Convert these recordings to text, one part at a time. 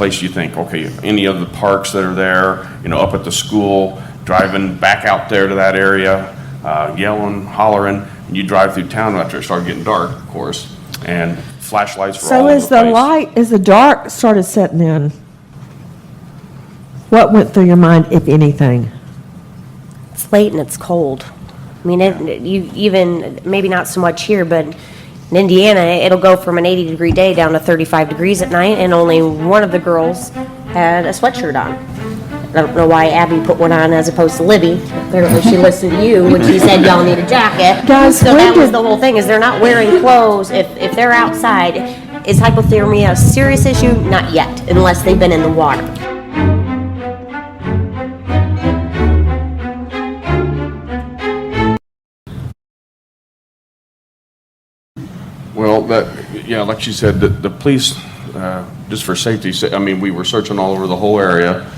place you think, okay, any of the parks that are there, up at the school, driving back out there to that area, yelling, hollering, and you drive through town after it started getting dark, of course, and flashlights were all over the place. As the dark started setting in, what went through your mind, if anything? It's late and it's cold. I mean, you even, maybe not so much here, but in Indiana, it'll go from an 80-degree day down to 35 degrees at night, and only one of the girls had a sweatshirt on. I don't know why Abby put one on as opposed to Libby. Apparently she listened to you when she said y'all need a jacket. Guys, so that was the whole thing, is they're not wearing clothes. If they're outside, is hypothermia a serious issue? Not yet, unless they've been in the water. Well, like you said, the police, just for safety, we were searching all over the whole area.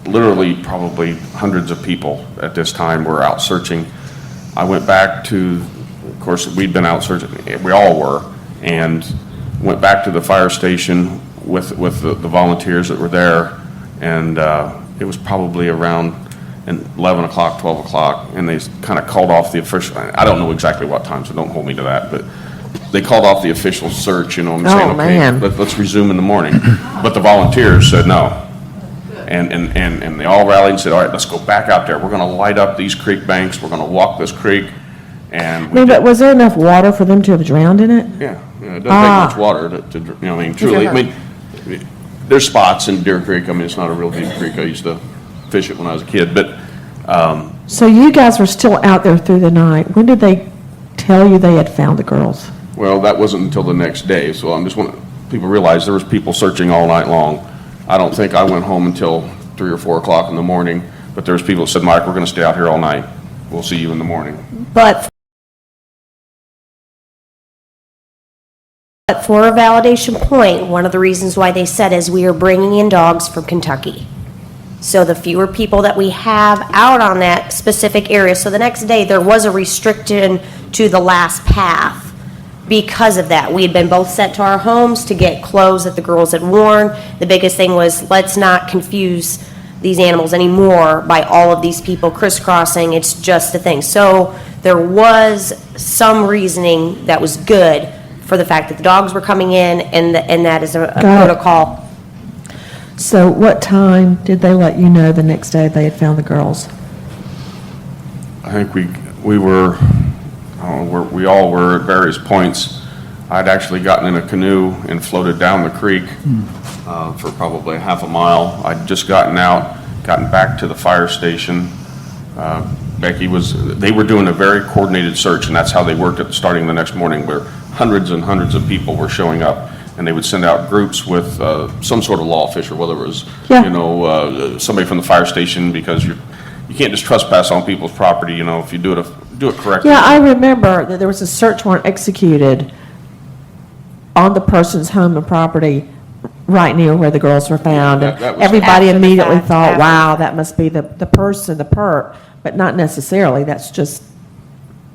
Literally, probably hundreds of people at this time were out searching. I went back to, of course, we'd been out searching, we all were, and went back to the fire station with the volunteers that were there, and it was probably around 11 o'clock, 12 o'clock, and they kind of called off the official, I don't know exactly what time, so don't hold me to that, but they called off the official search, saying, okay, let's resume in the morning. But the volunteers said no. And they all rallied and said, all right, let's go back out there. We're going to light up these creek banks. We're going to walk this creek. And but was there enough water for them to have drowned in it? Yeah, it doesn't take much water to truly. There's spots in Deer Creek. It's not a real deep creek. I used to fish it when I was a kid. But so you guys were still out there through the night. When did they tell you they had found the girls? Well, that wasn't until the next day. So I'm just want people realize there was people searching all night long. I don't think I went home until 3 or 4 o'clock in the morning, but there's people that said, Mike, we're going to stay out here all night. We'll see you in the morning. But for a validation point, one of the reasons why they said is we are bringing in dogs from Kentucky. So the fewer people that we have out on that specific area. So the next day there was a restriction to the last path. Because of that, we had been both sent to our homes to get clothes that the girls had worn. The biggest thing was, let's not confuse these animals anymore by all of these people crisscrossing. It's just a thing. So there was some reasoning that was good for the fact that the dogs were coming in, and that is a protocol. So what time did they let you know the next day they had found the girls? I think we were... we all were at various points. I'd actually gotten in a canoe and floated down the creek for probably half a mile. I'd just gotten back to the fire station. Becky they were doing a very coordinated search, and that's how they worked at starting the next morning, where hundreds and hundreds of people were showing up, and they would send out groups with some sort of law official, whether it was somebody from the fire station, because you can't just trespass on people's property, if you do it correctly. Yeah, I remember that there was a search warrant executed on the person's home and property right near where the girls were found. Yeah, that was everybody immediately fact, thought, wow, that must be the person, the perp, but not necessarily. That's just,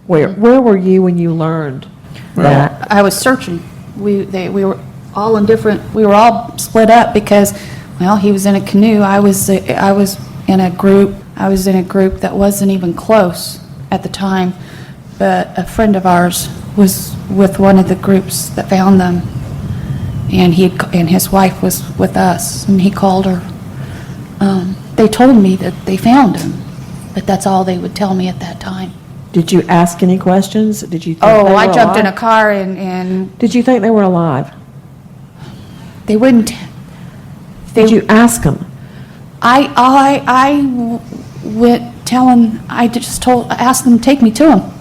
where were you when you learned that? I was searching. We were all in different, we were all split up because, he was in a canoe. I was in a group that wasn't even close at the time, but a friend of ours was with one of the groups that found them, and his wife was with us, and he called her. They told me that they found him, but that's all they would tell me at that time. Did you ask any questions? Did you think they were I jumped alive? in a car and Did you think they were alive? they wouldn't. Did you ask them? I asked them to take me to him.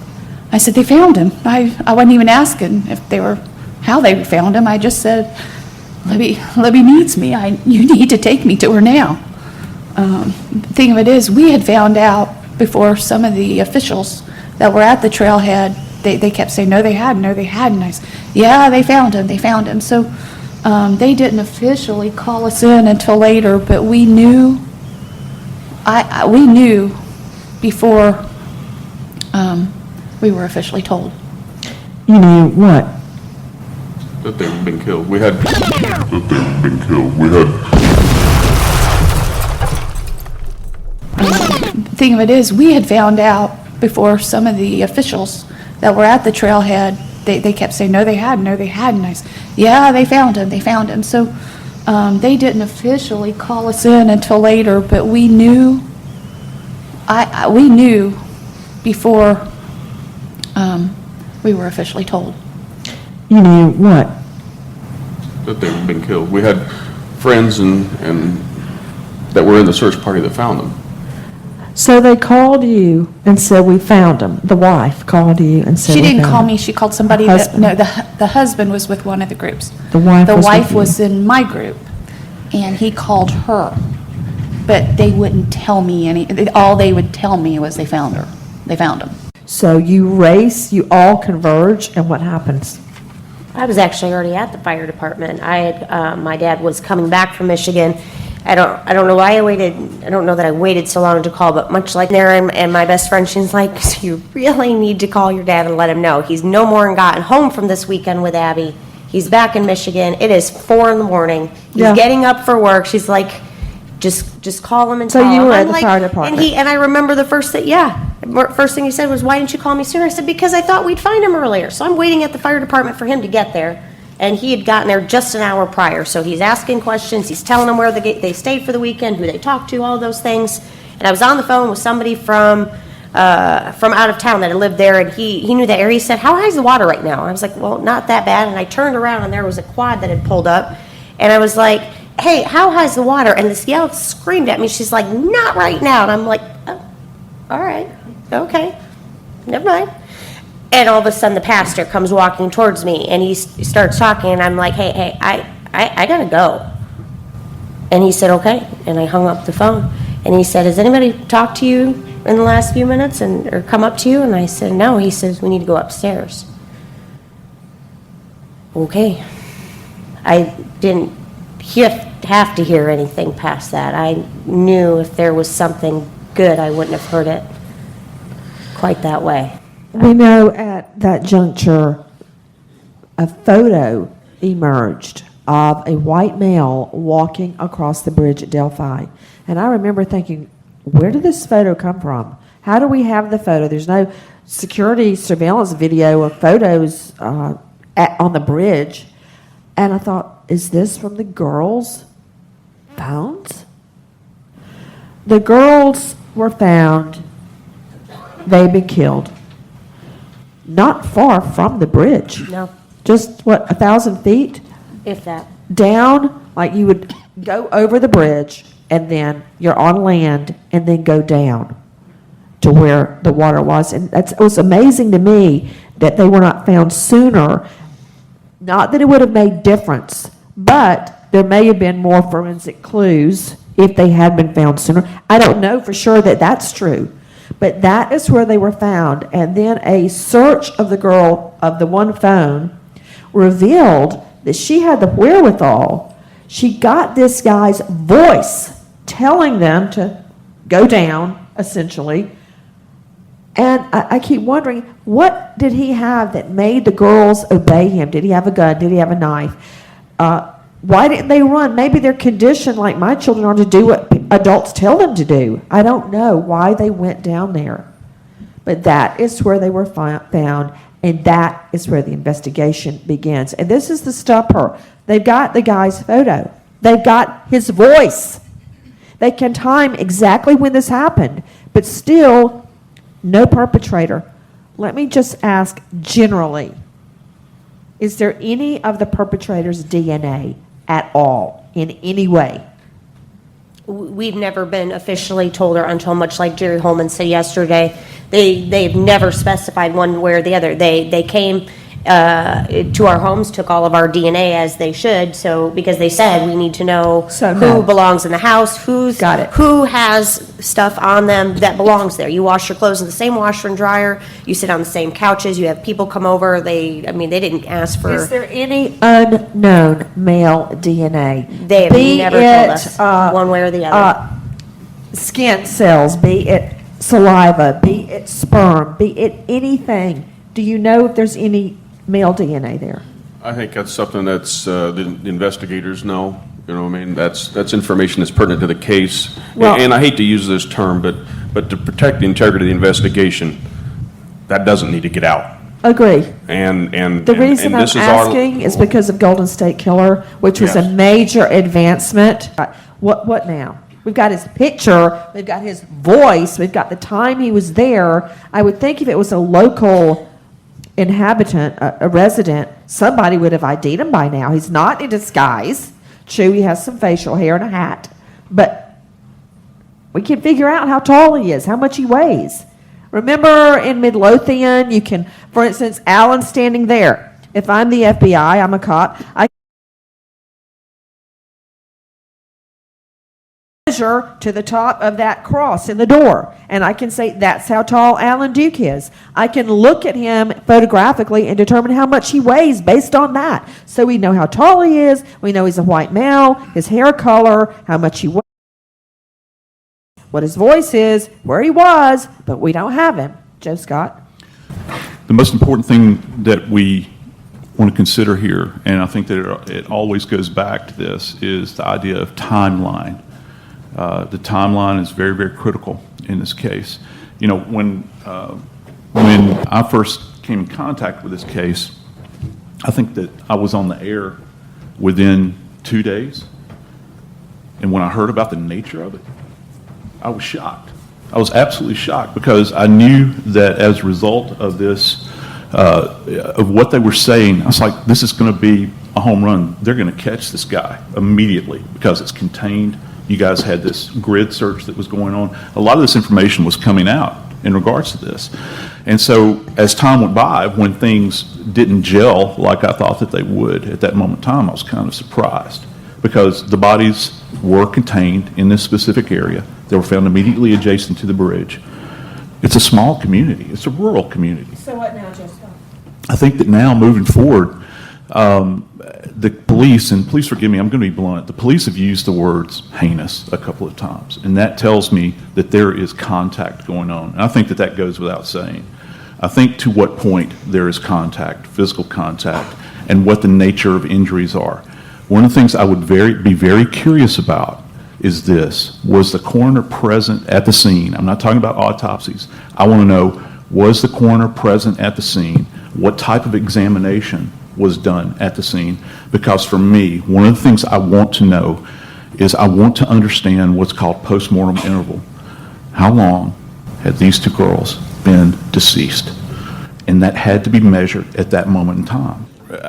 I said, they found him. I wasn't even asking how they found him. I just said, Libby needs me. You need to take me to her now. The thing of it is, we had found out before some of the officials that were at the trailhead, they kept saying, no, they hadn't. I said, yeah, they found him. So they didn't officially call us in until later, but we knew. We knew before we were officially told. You knew what? That they've been killed. We had, The thing of it is, we had found out before some of the officials that were at the trailhead, they kept saying, no, they hadn't, no, they hadn't. I said, yeah, they found him. So they didn't officially call us in until later, but we knew, we knew before we were officially told. You knew what? that they've been killed. We had friends and that were in the search party that found them. So they called you and said, we found him. The wife called you and said, She "We didn't found call him." me, she called somebody that, Husband. no, the husband was with one of the groups. The wife The was with wife you. was in my group, and he called her, but they wouldn't tell me all they would tell me was they found her. They found him. So you race, you all converge, and what happens? I was actually already at the fire department. I had, my dad was coming back from Michigan. I don't know why I waited. I don't know that I waited so long to call, but much like there and my best friend, she's like, so you really need to call your dad and let him know. He's no more gotten home from this weekend with Abby. He's back in Michigan. It is 4 a.m. He's Yeah. getting up for work. She's like, just call him and So tell you him. were at I'm the like- fire department. And I remember the first thing he said was, why didn't you call me sooner? I said, because I thought we'd find him earlier. So I'm waiting at the fire department for him to get there. And he had gotten there just an hour prior. So he's asking questions, he's telling them where they stayed for the weekend, who they talked to, all those things. And I was on the phone with somebody from out of town that had lived there, and he knew the area. He said, how high is the water right now? And I was like, well, not that bad. And I turned around, and there was a quad that had pulled up. And I was like, hey, how high is the water? And this gal screamed at me. She's like, not right now. And I'm like, oh, all right, okay, never mind. And all of a sudden, the pastor comes walking towards me, and he starts talking, and I'm like, hey, I gotta go. And he said, okay, and I hung up the phone. And he said, has anybody talked to you in the last few minutes or come up to you? And I said, no. He says, we need to go upstairs. Okay. I didn't have to hear anything past that. I knew if there was something good, I wouldn't have heard it quite that way. We know at that juncture, a photo emerged of a white male walking across the bridge at Delphi. And I remember thinking, where did this photo come from? How do we have the photo? There's no security surveillance video of photos on the bridge. And I thought, is this from the girls found? The girls were found. They've been killed. Not far from the bridge. No, Just, 1,000 feet if that. down, like you would go over the bridge, and then you're on land, and then go down to where the water was. And it was amazing to me that they were not found sooner. Not that it would have made difference, but there may have been more forensic clues if they had been found sooner. I don't know for sure that that's true. But that is where they were found. And then a search of the girl, of the one phone, revealed that she had the wherewithal. She got this guy's voice telling them to go down, essentially. And I keep wondering, what did he have that made the girls obey him? Did he have a gun? Did he have a knife? Why didn't they run? Maybe they're conditioned like my children are to do what adults tell them to do. I don't know why they went down there. But that is where they were found, and that is where the investigation begins. And this is the stopper. They've got the guy's photo. They've got his voice. They can time exactly when this happened, but still, no perpetrator. Let me just ask generally, is there any of the perpetrator's DNA at all, in any way? We've never been officially told or untold, much like Jerry Holman said yesterday. They've never specified one way or the other. They came to our homes, took all of our DNA as they should, so because they said we need to know So who no. belongs in the house, Got it. who has stuff on them that belongs there. You wash your clothes in the same washer and dryer, you sit on the same couches, you have people come over, they didn't ask for. Is there any unknown male DNA? They have Be never it, told us one way or the other. Skin cells, be it saliva, be it sperm, be it anything. Do you know if there's any male DNA there? I think that's something that's, the investigators know, you know, what I mean, that's information that's pertinent to the case. Well- And I hate to use this term, but to protect the integrity of the investigation, that doesn't need to get out. Agree. And The reason I'm this is our- asking is because of Golden State Killer, which was a Yes. major advancement. What now? We've got his picture, we've got his voice, we've got the time he was there. I would think if it was a local inhabitant, a resident, somebody would have ID'd him by now. He's not in disguise. True, he has some facial hair and a hat, but we can figure out how tall he is, how much he weighs. Remember in Midlothian, you can, for instance, Alan's standing there. If I'm the FBI, I'm a cop, I measure to the top of that cross in the door, and I can say that's how tall Alan Duke is. I can look at him photographically and determine how much he weighs based on that. So we know how tall he is, we know he's a white male, his hair color, how much he weighs, what his voice is, where he was, but we don't have him. Joe Scott? The most important thing that we want to consider here, and I think that it always goes back to this, is the idea of timeline. The timeline is very, very critical in this case. You know, when I first came in contact with this case, I think that I was on the air within 2 days. And when I heard about the nature of it, I was shocked. I was absolutely shocked because I knew that as a result of this, of what they were saying, I was like, this is going to be a home run. They're going to catch this guy immediately because it's contained. You guys had this grid search that was going on. A lot of this information was coming out in regards to this. And so as time went by, when things didn't gel like I thought that they would at that moment in time, I was kind of surprised because the bodies were contained in this specific area. They were found immediately adjacent to the bridge. It's a small community. It's a rural community. So what now, Joe Scott? I think that now, moving forward, the police, and please forgive me, I'm going to be blunt, the police have used the words heinous a couple of times, and that tells me that there is contact going on. And I think that that goes without saying. I think to what point there is contact, physical contact, and what the nature of injuries are. One of the things I would be very curious about is this: was the coroner present at the scene? I'm not talking about autopsies. I want to know, was the coroner present at the scene? What type of examination was done at the scene? Because for me, one of the things I want to know is I want to understand what's called postmortem interval. How long had these two girls been deceased? And that had to be measured at that moment in time.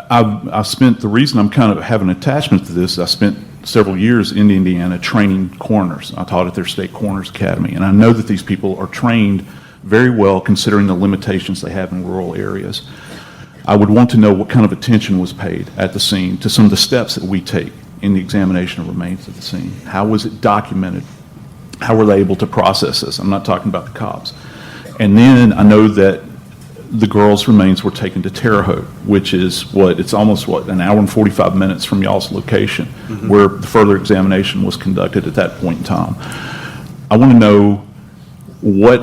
I spent, the reason I'm kind of have an attachment to this, I spent several years in Indiana training coroners. I taught at their state coroners academy, and I know that these people are trained very well considering the limitations they have in rural areas. I would want to know what kind of attention was paid at the scene to some of the steps that we take in the examination of remains at the scene. How was it documented? How were they able to process this? I'm not talking about the cops. And then I know that the girls' remains were taken to Terre Haute, which is it's almost an hour and 45 minutes from y'all's location, where the further examination was conducted at that point in time. I want to know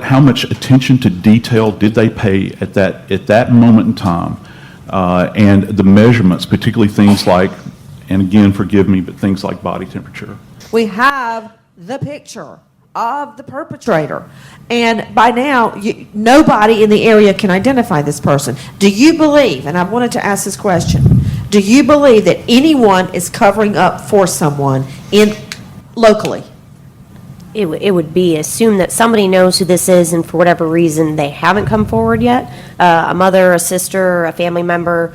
how much attention to detail did they pay at that moment in time, and the measurements, particularly things like, and again, forgive me, but things like body temperature. We have the picture of the perpetrator, and by now, nobody in the area can identify this person. Do you believe, and I wanted to ask this question, do you believe that anyone is covering up for someone locally? It would be assumed that somebody knows who this is, and for whatever reason, they haven't come forward yet. A mother, a sister, a family member.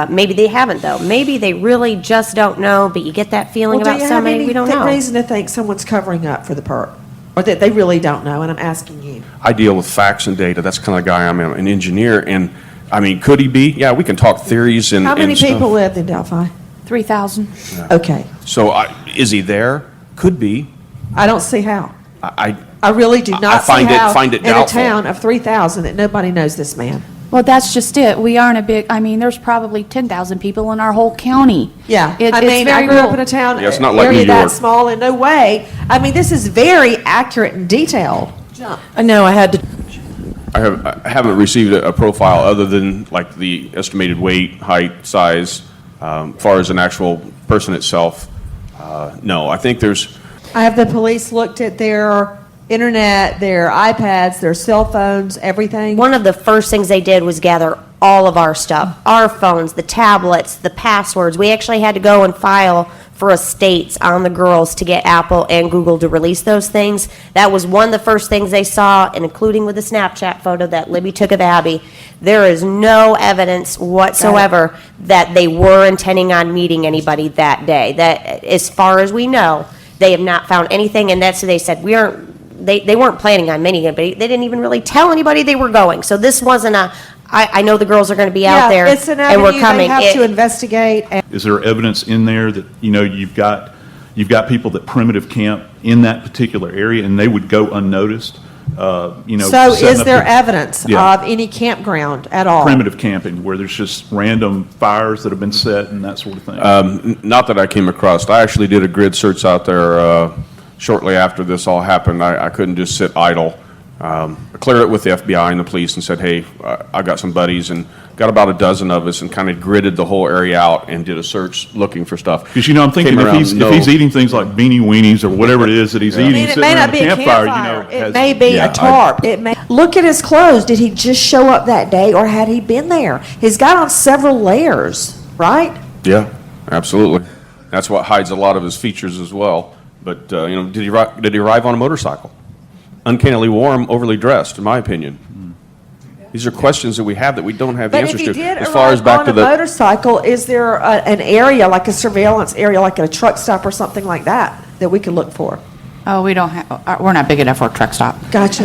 Maybe they haven't, though. Maybe they really just don't know, but you get that feeling about somebody, we don't know. Do you have any reason to think someone's covering up for the perp? Or that they really don't know, and I'm asking you? I deal with facts and data. That's the kind of guy I'm an engineer. And, I mean, could he be? Yeah, we can talk theories and How many stuff. people lived in Delphi? 3,000. Okay. So is he there? Could be. I don't see how. I I really do not see find how it in a doubtful. town of 3,000 that nobody knows this man. Well, that's just it. We aren't a big, I mean, there's probably 10,000 people in our whole county. Yeah, It's I mean, I very grew up rural. in a town Yeah, it's not like area New that York. small in no way. I mean, this is very accurate and detailed. No, I had to, I haven't received a profile other than like the estimated weight, height, size, As far as an actual person itself, no. I think there's, Have the police looked at their internet, their iPads, their cell phones, everything? One of the first things they did was gather all of our stuff, our phones, the tablets, the passwords. We actually had to go and file for estates on the girls to get Apple and Google to release those things. That was one of the first things they saw, and including with the Snapchat photo that Libby took of Abby. There is no evidence whatsoever that they were intending on meeting anybody that day. That, as far as we know, they have not found anything, and that's what they said. They weren't planning on meeting anybody. They didn't even really tell anybody they were going. So this wasn't I know the girls are going to be out there, Yeah, it's an and we're avenue they coming. have to investigate. Is there evidence in there that, you've got people that primitive camp in that particular area and they would go unnoticed? So setting is up there the- evidence Yeah. of any campground at all? Primitive camping, where there's just random fires that have been set and that sort of thing? not that I came across. I actually did a grid search out there shortly after this all happened. I couldn't just sit idle. I cleared it with the FBI and the police and said, hey, I got some buddies, and got about a dozen of us and kind of gridded the whole area out and did a search looking for stuff. Because, I'm thinking Came if he's around, eating things like beanie weenies or whatever it is that he's eating, It sitting may around not be a campfire. It has- may be Yeah, a tarp. It may. Look at his clothes. Did he just show up that day, or had he been there? He's got on several layers, right? Yeah, absolutely. That's what hides a lot of his features as well. But, did he arrive on a motorcycle? Uncannily warm, overly dressed, in my opinion. These are questions that we have that we don't have the But if answers he to. did As far as arrive back on to a the, motorcycle, is there an area, like a surveillance area, like at a truck stop or something like that, that we could look for? Oh, we don't have, we're not big enough for a truck stop. Gotcha.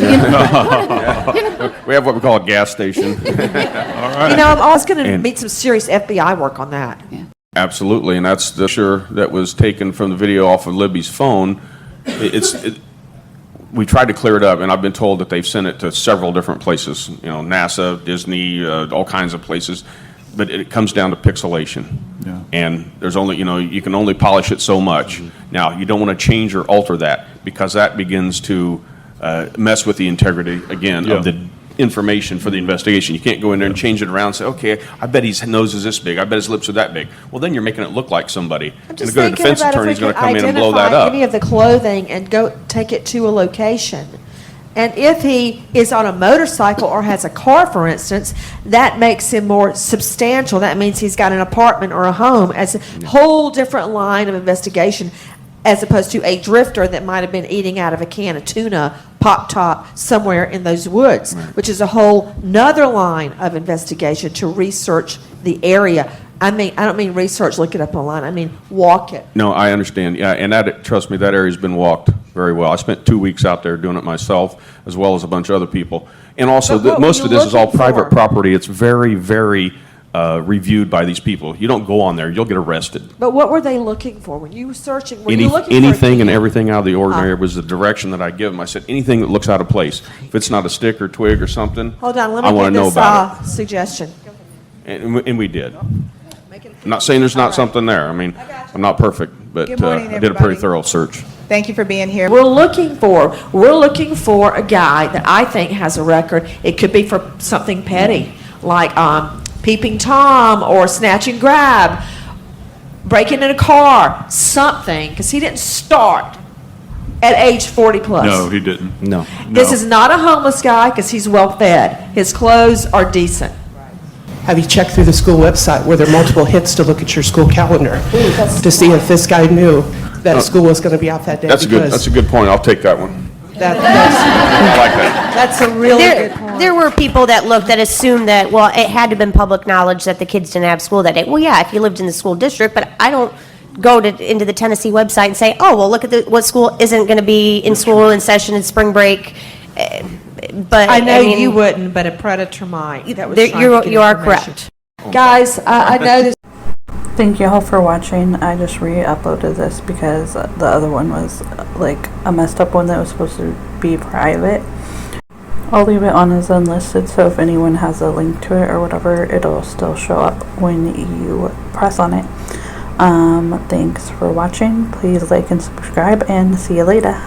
we have what we call a gas station. I'm always going to And- meet some serious FBI work on that. Absolutely, and that's the picture that was taken from the video off of Libby's phone. We tried to clear it up, and I've been told that they've sent it to several different places, NASA, Disney, all kinds of places, but it comes down to pixelation. Yeah. And there's only, you can only polish it so much. Now, you don't want to change or alter that, because that begins to mess with the integrity, again, Yeah. of the information for the investigation. You can't go in there and change it around and say, okay, I bet his nose is this big, I bet his lips are that big. Well, then you're making it look like somebody. I'm And just a good thinking defense about if we attorney's going could to come in and blow that identify up. any of the clothing and go take it to a location. And if he is on a motorcycle or has a car, for instance, that makes him more substantial. That means he's got an apartment or a home as a whole different line of investigation, as opposed to a drifter that might have been eating out of a can of tuna, pop top, somewhere in those woods, which is a whole nother line of investigation to research the area. I don't mean research, look it up online. I mean, walk it. No, I understand. Yeah, and trust me, that area's been walked very well. I spent 2 weeks out there doing it myself, as well as a bunch of other people. And also, But what most were of you this is all looking private for? property. It's very, very reviewed by these people. You don't go on there, you'll get arrested. But what were they looking for when you were searching? Were you looking for Anything and everything out of the ordinary was the direction that I give them. I said, anything that looks out of place. If it's not a stick or twig or something, Hold on, let I me want get to know this about suggestion. it. And we did. I'm not saying there's not something there. I mean, I'm not perfect, but Good morning, I did a pretty everybody. thorough search. Thank you for being here. We're looking for a guy that I think has a record. It could be for something petty, like peeping Tom or snatch and grab, breaking in a car, something, because he didn't start at age 40 plus. No, he didn't. No. This No. is not a homeless guy because he's well fed. His clothes are decent. Have you checked through the school website where there are multiple hits to look at your school calendar to see if this guy knew that school was going to be out that day? That's Because a good point. I'll take that one. that's, I like that. That's a really good point. There were people that looked, that assumed that, well, it had to have been public knowledge that the kids didn't have school that day. Well, yeah, if you lived in the school district, but I don't go into the Tennessee website and say, oh, well, look at what school isn't going to be in school in session in spring break. But I know mean, you wouldn't, but a predator might. That was there- trying to get you are information. correct. Guys, I know this. Thank you all for watching. I just re-uploaded this because the other one was like a messed up one that was supposed to be private. I'll leave it on as unlisted, so if anyone has a link to it or whatever, it'll still show up when you press on it. Thanks for watching. Please like and subscribe, and see you later.